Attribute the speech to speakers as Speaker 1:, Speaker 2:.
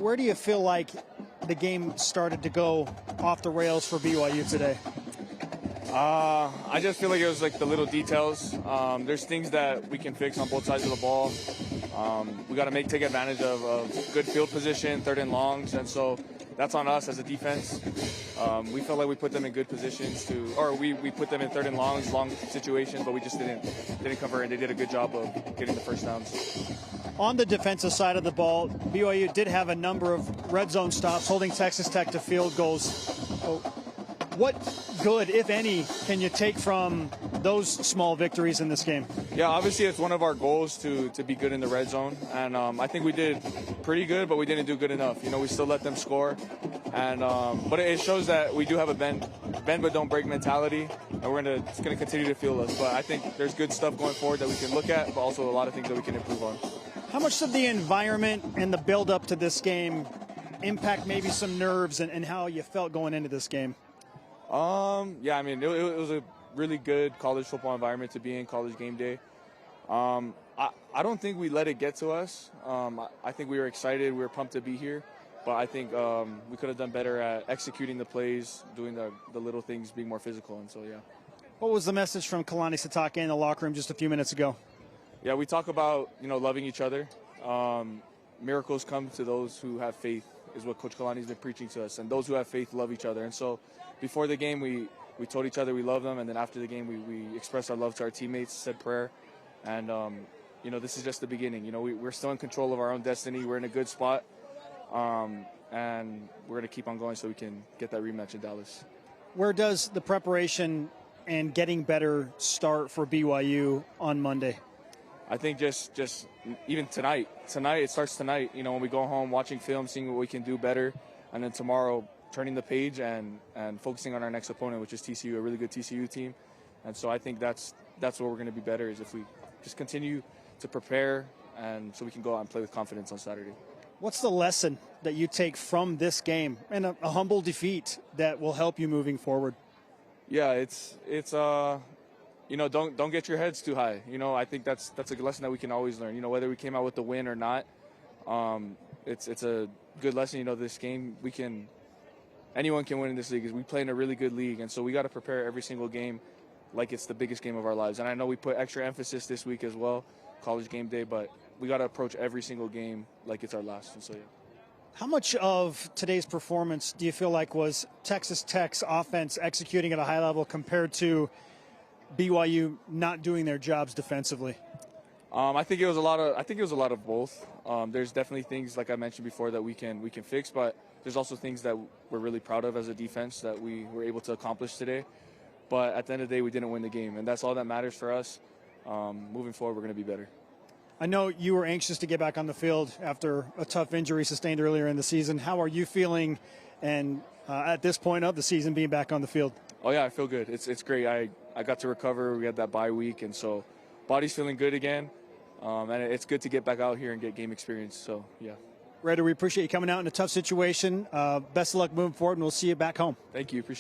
Speaker 1: Where do you feel like the game started to go off the rails for BYU today?
Speaker 2: I just feel like it was like the little details. There's things that we can fix on both sides of the ball. We got to take advantage of good field position, third and longs, and so that's on us as a defense. We felt like we put them in good positions we put them in third and longs, long situations, but we just didn't cover, and they did a good job of getting the first downs.
Speaker 1: On the defensive side of the ball, BYU did have a number of red zone stops, holding Texas Tech to field goals. What good, if any, can you take from those small victories in this game?
Speaker 2: Yeah, obviously it's one of our goals to be good in the red zone, and I think we did pretty good, but we didn't do good enough. We still let them score, and but it shows that we do have a bend but don't break mentality, and it's gonna continue to fuel us. But I think there's good stuff going forward that we can look at, but also a lot of things that we can improve on.
Speaker 1: How much did the environment and the build-up to this game impact maybe some nerves and how you felt going into this game?
Speaker 2: Yeah, I mean, it was a really good college football environment to be in, college game day. I don't think we let it get to us. I think we were excited. We were pumped to be here. But I think we could have done better at executing the plays, doing the little things, being more physical. And so, yeah.
Speaker 1: What was the message from Kalani Sitake in the locker room just a few minutes ago?
Speaker 2: Yeah, we talk about, loving each other. Miracles come to those who have faith, is what Coach Kalani's been preaching to us. And those who have faith love each other. And so before the game, we told each other we love them. And then after the game, we expressed our love to our teammates, said prayer. And, this is just the beginning. We're still in control of our own destiny. We're in a good spot. And we're going to keep on going so we can get that rematch in Dallas.
Speaker 1: Where does the preparation and getting better start for BYU on Monday?
Speaker 2: I think just even tonight. It starts tonight, when we go home, watching film, seeing what we can do better. And then tomorrow, turning the page and focusing on our next opponent, which is TCU, a really good TCU team. And so I think that's where we're going to be better, is if we just continue to prepare and so we can go out and play with confidence on Saturday.
Speaker 1: What's the lesson that you take from this game and a humble defeat that will help you moving forward?
Speaker 2: Yeah, it's don't get your heads too high. I think that's a good lesson that we can always learn. Whether we came out with the win or not, it's a good lesson. This game anyone can win in this league. We play in a really good league, and so we got to prepare every single game like it's the biggest game of our lives. And I know we put extra emphasis this week as well, college game day, but we got to approach every single game like it's our last. And so, yeah.
Speaker 1: How much of today's performance do you feel like was Texas Tech's offense executing at a high level compared to BYU not doing their jobs defensively?
Speaker 2: I think it was a lot of both. There's definitely things, like I mentioned before, that we can fix, but there's also things that we're really proud of as a defense that we were able to accomplish today. But at the end of the day, we didn't win the game, and that's all that matters for us. Moving forward, we're going to be better.
Speaker 1: I know you were anxious to get back on the field after a tough injury sustained earlier in the season. How are you feeling, and at this point of the season, being back on the field?
Speaker 2: Oh yeah, I feel good. It's great. I got to recover. We had that bye week, and so body's feeling good again. And it's good to get back out here and get game experience. So yeah.
Speaker 1: Raider, we appreciate you coming out in a tough situation. Best of luck moving forward, and we'll see you back home.
Speaker 2: Thank you. Appreciate it.